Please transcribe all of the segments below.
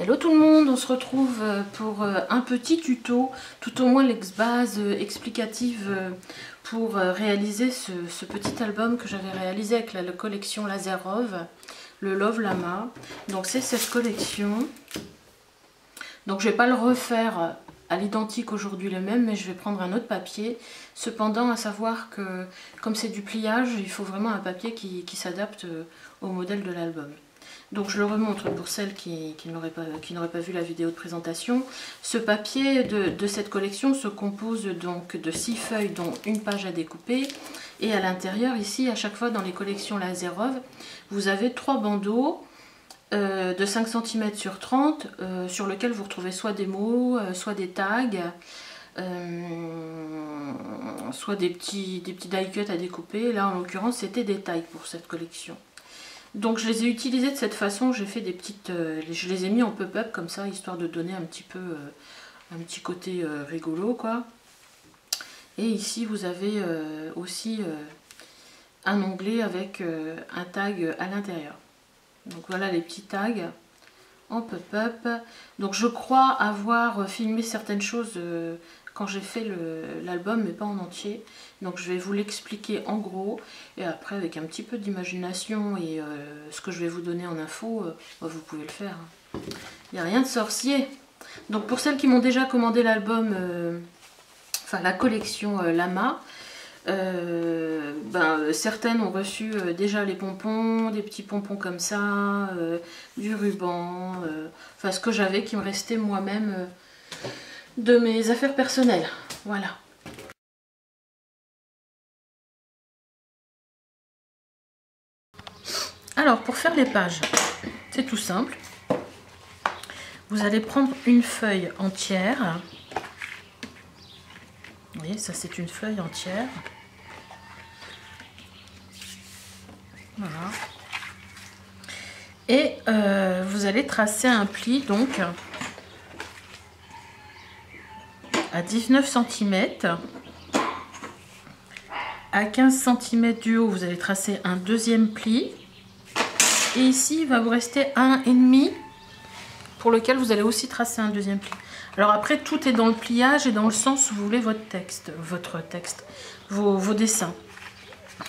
Hello tout le monde, on se retrouve pour un petit tuto, tout au moins l'ex-base explicative pour réaliser ce petit album que j'avais réalisé avec la collection Lazarov, le Love Lama. Donc c'est cette collection. Donc je ne vais pas le refaire à l'identique aujourd'hui le même, mais je vais prendre un autre papier. Cependant, à savoir que comme c'est du pliage, il faut vraiment un papier qui s'adapte au modèle de l'album. Donc je le remontre pour celles qui n'auraient pas vu la vidéo de présentation. Ce papier de cette collection se compose donc de 6 feuilles dont une page à découper. Et à l'intérieur, ici, à chaque fois dans les collections Lazarov, vous avez 3 bandeaux de 5 cm sur 30 sur lesquels vous retrouvez soit des mots, soit des tags, soit des petits die cuts à découper. Là en l'occurrence c'était des tags pour cette collection. Donc je les ai utilisés de cette façon, j'ai fait des petites, je les ai mis en pop-up comme ça, histoire de donner un petit peu, un petit côté rigolo quoi. Et ici vous avez aussi un onglet avec un tag à l'intérieur. Donc voilà les petits tags en pop-up. Donc je crois avoir filmé certaines choses quand j'ai fait l'album, mais pas en entier. Donc je vais vous l'expliquer en gros, et après avec un petit peu d'imagination et ce que je vais vous donner en info, vous pouvez le faire. Il n'y a rien de sorcier. Donc pour celles qui m'ont déjà commandé l'album, enfin la collection Lama, certaines ont reçu déjà les pompons, des petits pompons comme ça, du ruban, enfin ce que j'avais qui me restait moi-même de mes affaires personnelles. Voilà. Alors pour faire les pages, c'est tout simple. Vous allez prendre une feuille entière. Vous voyez, ça c'est une feuille entière. Voilà. Et vous allez tracer un pli donc à 19 cm. À 15 cm du haut, vous allez tracer un deuxième pli. Et ici, il va vous rester 1,5 pour lequel vous allez aussi tracer un deuxième pli. Alors après, tout est dans le pliage et dans le sens où vous voulez votre texte, vos dessins.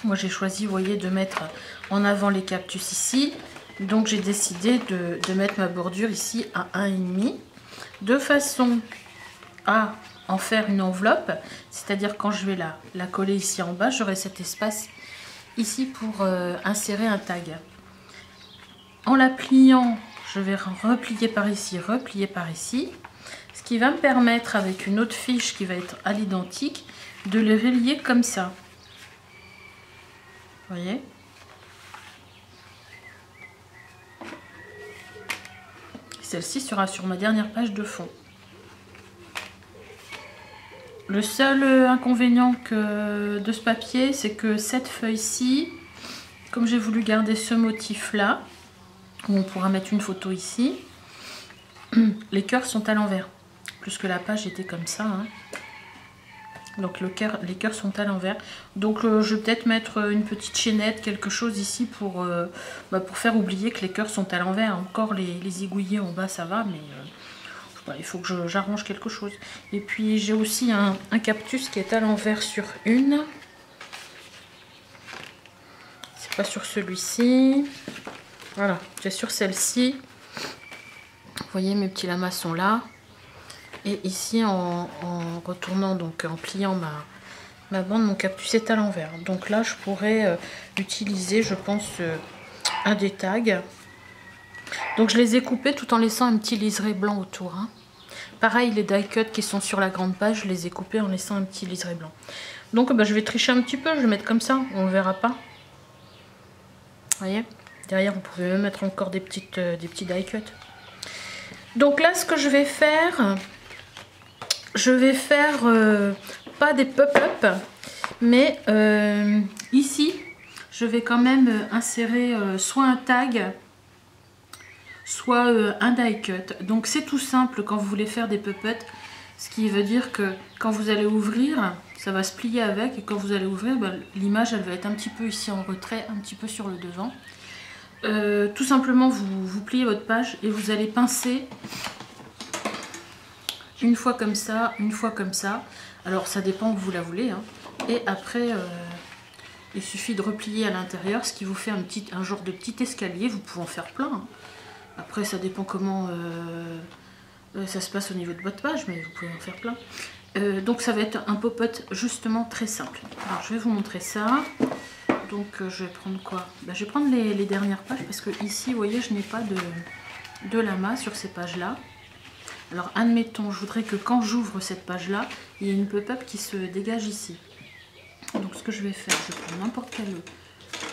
Moi, j'ai choisi, vous voyez, de mettre en avant les cactus ici. Donc, j'ai décidé de mettre ma bordure ici à 1,5 de façon à en faire une enveloppe. C'est-à-dire quand je vais la coller ici en bas, j'aurai cet espace ici pour insérer un tag. En la pliant, je vais replier par ici, ce qui va me permettre avec une autre fiche qui va être à l'identique de les relier comme ça. Vous voyez? Celle-ci sera sur ma dernière page de fond. Le seul inconvénient de ce papier, c'est que cette feuille-ci, comme j'ai voulu garder ce motif-là, où on pourra mettre une photo ici, les cœurs sont à l'envers, puisque la page était comme ça. Hein. Donc les cœurs sont à l'envers. Donc je vais peut-être mettre une petite chaînette, quelque chose ici pour faire oublier que les cœurs sont à l'envers. Encore les aiguillés en bas ça va, mais il faut que j'arrange quelque chose. Et puis j'ai aussi un cactus qui est à l'envers sur une. C'est pas sur celui-ci. Voilà, c'est sur celle-ci. Vous voyez, mes petits lamas sont là. Et ici, en retournant, donc en pliant ma bande, mon cactus est à l'envers. Donc là, je pourrais utiliser, je pense, un des tags. Donc je les ai coupés tout en laissant un petit liseré blanc autour. Hein. Pareil, les die cuts qui sont sur la grande page, je les ai coupés en laissant un petit liseré blanc. Donc je vais tricher un petit peu, je vais le mettre comme ça, on ne verra pas. Vous voyez ? Derrière, vous pouvez même mettre encore des petits die cuts. Donc là, ce que je vais faire pas des pop-up, mais ici, je vais quand même insérer soit un tag, soit un die cut. Donc c'est tout simple quand vous voulez faire des pop-up, ce qui veut dire que quand vous allez ouvrir, ça va se plier avec, et quand vous allez ouvrir, l'image elle va être un petit peu ici en retrait, un petit peu sur le devant. Tout simplement, vous pliez votre page et vous allez pincer une fois comme ça, une fois comme ça. Alors ça dépend où vous la voulez, hein. Et après, il suffit de replier à l'intérieur, ce qui vous fait un genre de petit escalier. Vous pouvez en faire plein, hein. Après, ça dépend comment ça se passe au niveau de votre page, mais vous pouvez en faire plein. Donc ça va être un pop-up justement très simple. Alors je vais vous montrer ça. Donc je vais prendre quoi? Ben, je vais prendre les dernières pages parce que ici, vous voyez, je n'ai pas de lama sur ces pages-là. Alors admettons, je voudrais que quand j'ouvre cette page-là, il y ait une pop-up qui se dégage ici. Donc ce que je vais faire, je prends n'importe quel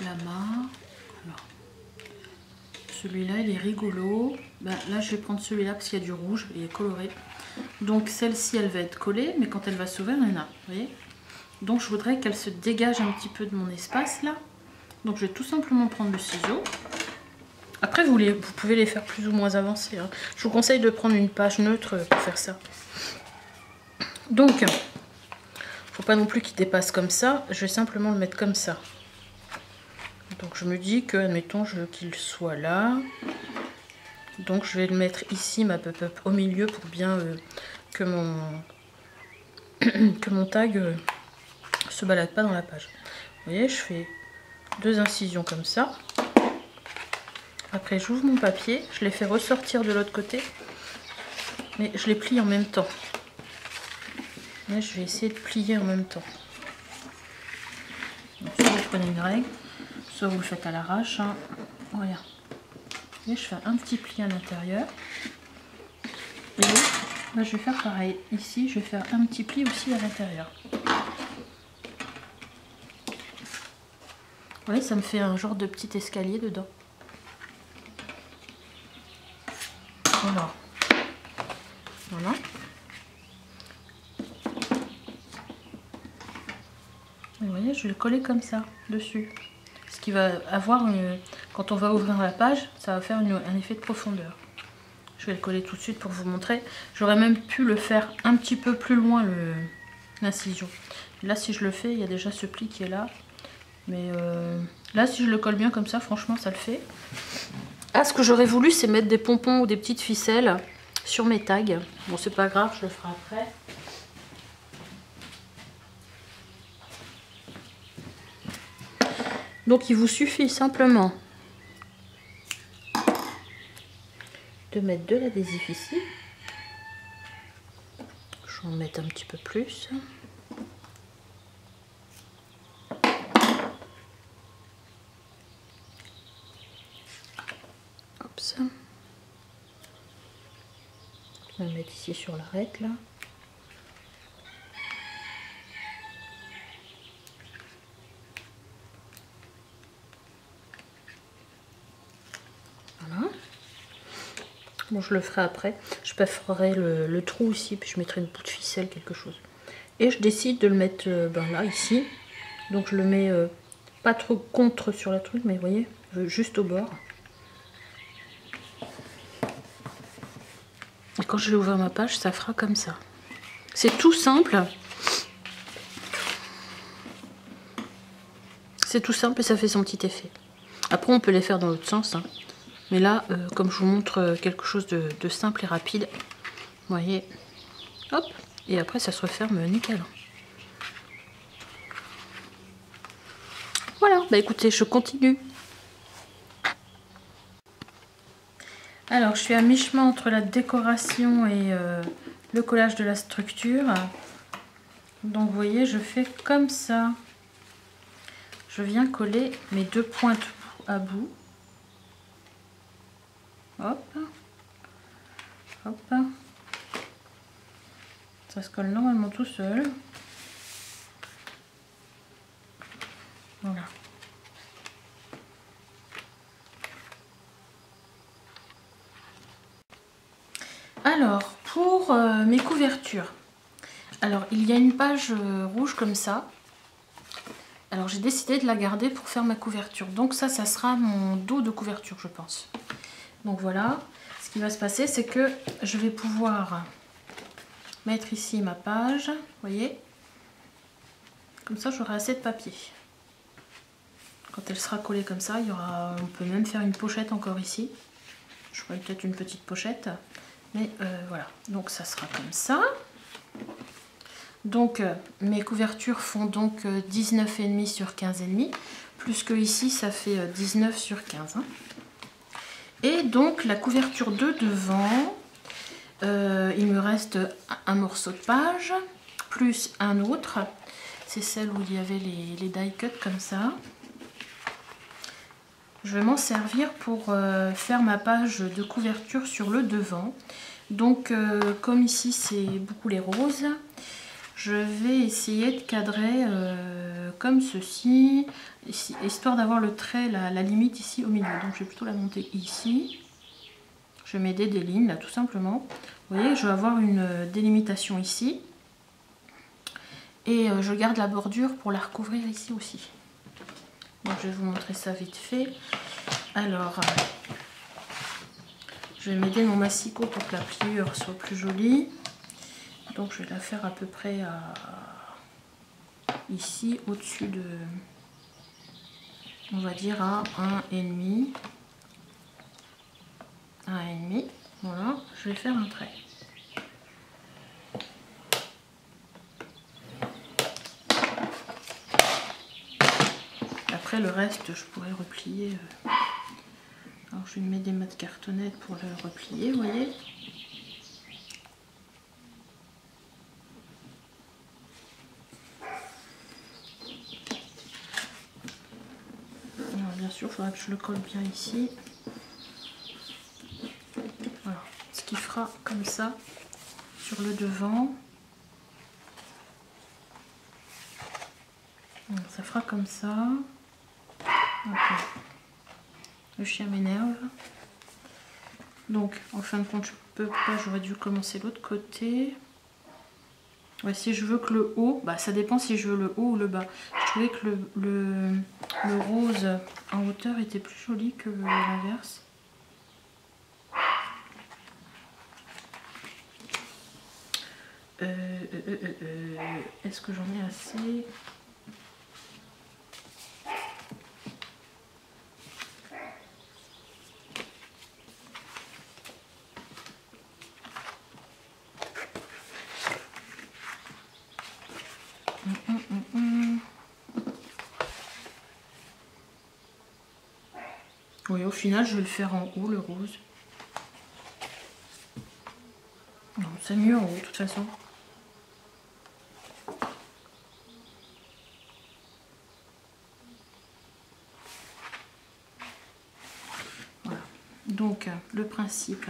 lama. Alors, celui-là, il est rigolo. Ben, là, je vais prendre celui-là parce qu'il y a du rouge, il est coloré. Donc celle-ci, elle va être collée, mais quand elle va s'ouvrir, il y en a. Vous voyez? Donc je voudrais qu'elle se dégage un petit peu de mon espace là. Donc je vais tout simplement prendre le ciseau. Après, vous pouvez les faire plus ou moins avancés, hein. Je vous conseille de prendre une page neutre pour faire ça. Donc, faut pas non plus qu'il dépasse comme ça. Je vais simplement le mettre comme ça. Donc je me dis que, admettons, je veux qu'il soit là. Donc je vais le mettre ici, ma pop-up, au milieu pour bien que mon tag se balade pas dans la page. Vous voyez, je fais 2 incisions comme ça. Après, j'ouvre mon papier, je les fais ressortir de l'autre côté, mais je les plie en même temps. Là, je vais essayer de plier en même temps. Donc, soit vous prenez une règle, soit vous le faites à l'arrache, hein. Voilà. Et je fais un petit pli à l'intérieur. Et là, je vais faire pareil. Ici, je vais faire un petit pli aussi à l'intérieur. Vous voyez, ça me fait un genre de petit escalier dedans. Voilà. Voilà. Et vous voyez, je vais le coller comme ça, dessus. Ce qui va avoir, quand on va ouvrir la page, ça va faire un effet de profondeur. Je vais le coller tout de suite pour vous montrer. J'aurais même pu le faire un petit peu plus loin, l'incision. Là, si je le fais, il y a déjà ce pli qui est là. Mais là, si je le colle bien comme ça, franchement, ça le fait. Ah, ce que j'aurais voulu, c'est mettre des pompons ou des petites ficelles sur mes tags. Bon, c'est pas grave, je le ferai après. Donc, il vous suffit simplement de mettre de l'adhésif ici. Je vais en mettre un petit peu plus. Hop, ça. Je vais le mettre ici sur l'arête là. Voilà. Bon, je le ferai après. Je perforerai le trou ici, puis je mettrai une bout de ficelle, quelque chose. Et je décide de le mettre là, ici. Donc je le mets pas trop contre sur la truc, mais vous voyez, juste au bord. Et quand je vais ouvrir ma page, ça fera comme ça. C'est tout simple. C'est tout simple et ça fait son petit effet. Après, on peut les faire dans l'autre sens, hein. Mais là, comme je vous montre quelque chose de simple et rapide, vous voyez, hop, et après ça se referme nickel. Voilà, bah écoutez, je continue. Alors, je suis à mi-chemin entre la décoration et le collage de la structure. Donc, vous voyez, je fais comme ça. Je viens coller mes 2 pointes à bout. Hop. Hop. Ça se colle normalement tout seul. Voilà. Alors, pour mes couvertures. Alors, il y a une page rouge comme ça. Alors, j'ai décidé de la garder pour faire ma couverture. Donc ça sera mon dos de couverture, je pense. Donc voilà. Ce qui va se passer, c'est que je vais pouvoir mettre ici ma page. Vous voyez? Comme ça, j'aurai assez de papier. Quand elle sera collée comme ça, il y aura, on peut même faire une pochette encore ici. Je ferai peut-être une petite pochette. Mais voilà, donc ça sera comme ça. Donc mes couvertures font donc 19,5 sur 15,5. Plus que ici, ça fait 19 sur 15. Hein. Et donc la couverture de devant, il me reste un morceau de page, plus un autre. C'est celle où il y avait les die cut comme ça. Je vais m'en servir pour faire ma page de couverture sur le devant. Donc comme ici c'est beaucoup les roses, je vais essayer de cadrer comme ceci, histoire d'avoir le trait, la limite ici au milieu. Donc je vais plutôt la monter ici. Je vais m'aider des lignes là tout simplement. Vous voyez, je vais avoir une délimitation ici. Et je garde la bordure pour la recouvrir ici aussi. Donc je vais vous montrer ça vite fait. Alors, je vais m'aider mon massicot pour que la pliure soit plus jolie. Donc je vais la faire à peu près ici, au-dessus de, on va dire à 1,5. 1,5. Voilà, je vais faire un trait. Après le reste, je pourrais replier. Alors je lui mets des mats de cartonnette pour le replier, vous voyez. Alors, bien sûr, il faudra que je le colle bien ici. Voilà, ce qui fera comme ça sur le devant. Donc, ça fera comme ça. Okay. Le chien m'énerve. Donc, en fin de compte, je peux pas, j'aurais dû commencer l'autre côté. Ouais, si je veux que le haut, bah ça dépend si je veux le haut ou le bas. Je trouvais que le rose en hauteur était plus joli que l'inverse. Est-ce que j'en ai assez ? Oui, au final, je vais le faire en haut, le rose. Non, c'est mieux en haut, de toute façon. Voilà. Donc, le principe,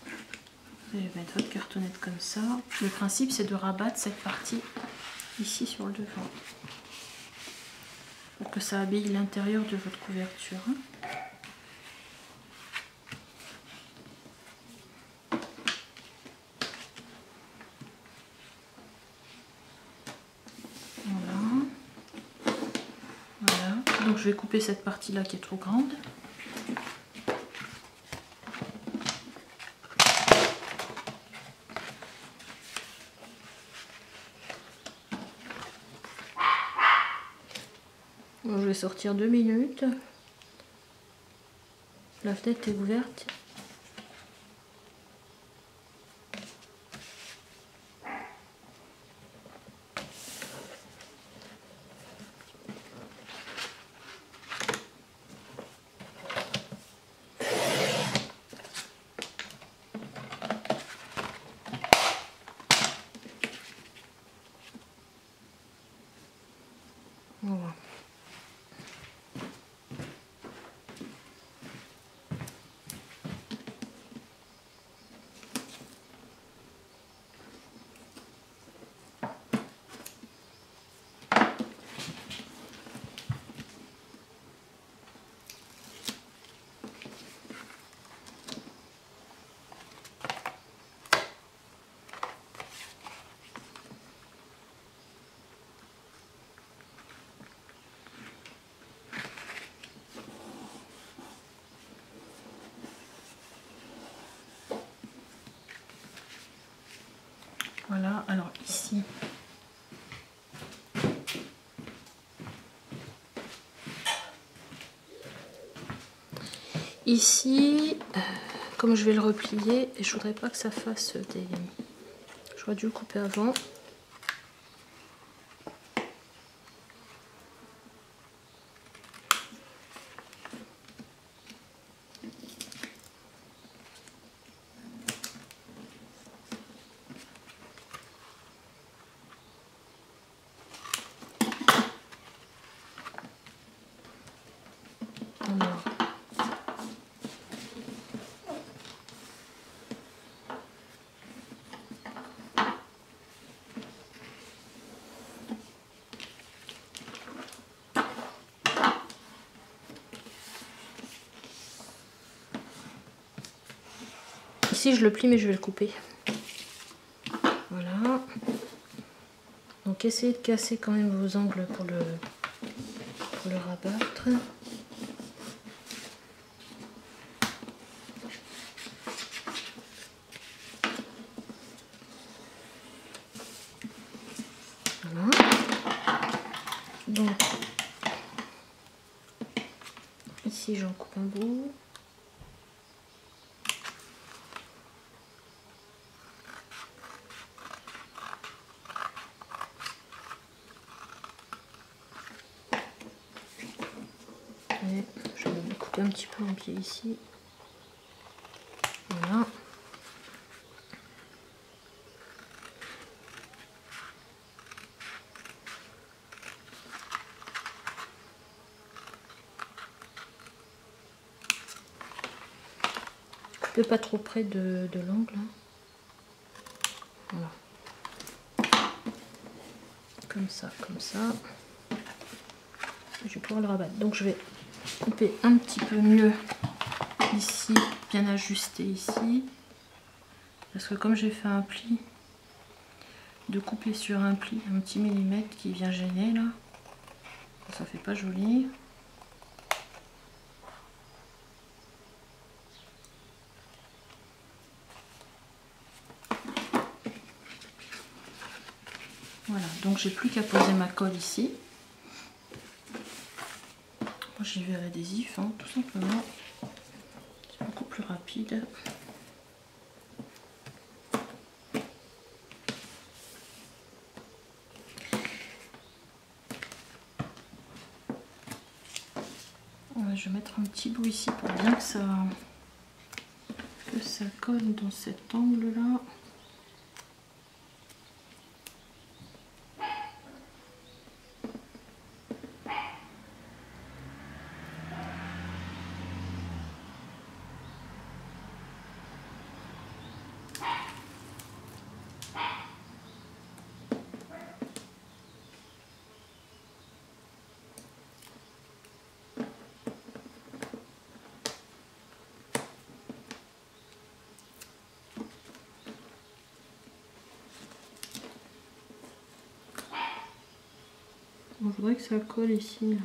vous allez mettre votre cartonnette comme ça. Le principe, c'est de rabattre cette partie ici sur le devant. Pour que ça habille l'intérieur de votre couverture. Donc je vais couper cette partie là qui est trop grande. Bon, je vais sortir 2 minutes. La fenêtre est ouverte. Voilà. Voilà, alors ici, ici, comme je vais le replier, et je voudrais pas que ça fasse des... J'aurais dû le couper avant. Ici je le plie mais je vais le couper. Voilà. Donc essayez de casser quand même vos angles pour le rabattre. Voilà. Donc ici j'en coupe un bout. Et je vais couper un petit peu mon pied ici. Voilà. Coupez pas trop près de l'angle. Voilà. Comme ça, comme ça. Je vais pouvoir le rabattre. Donc je vais couper un petit peu mieux ici, bien ajusté ici. Parce que comme j'ai fait un pli, de couper sur un pli, un petit millimètre qui vient gêner là, ça fait pas joli. Voilà, donc j'ai plus qu'à poser ma colle ici. Moi j'y vais à l'adhésif, hein, tout simplement. C'est beaucoup plus rapide. Je vais mettre un petit bout ici pour bien que ça colle dans cet angle là. Je voudrais que ça colle ici là.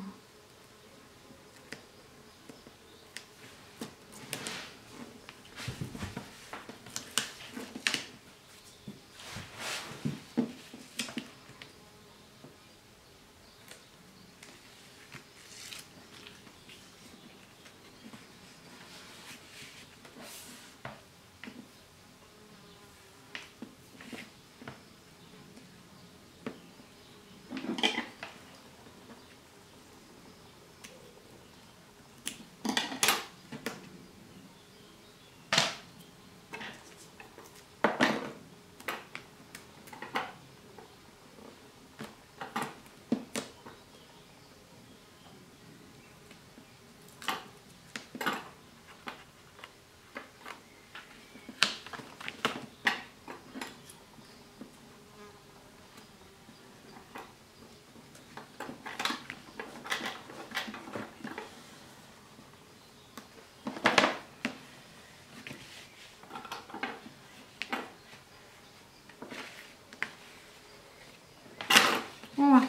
Voilà.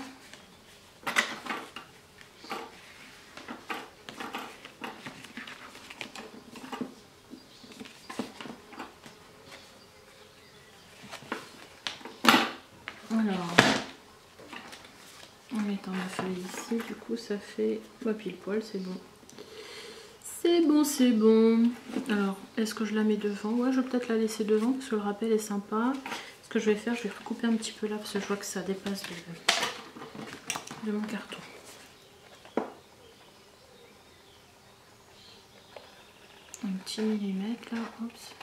Alors, en mettant ma feuille ici, du coup ça fait pile poil, c'est bon. C'est bon, c'est bon. Alors, est-ce que je la mets devant? Ouais, je vais peut-être la laisser devant parce que le rappel est sympa. Ce que je vais faire, je vais recouper un petit peu là parce que je vois que ça dépasse de mon carton. Un petit millimètre là, oups.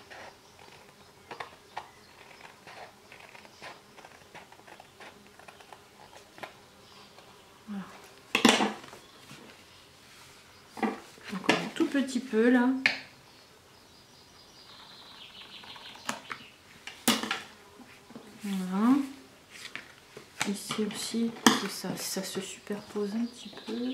Voilà. Encore un tout petit peu là. Voilà. Ici aussi, ça se superpose un petit peu.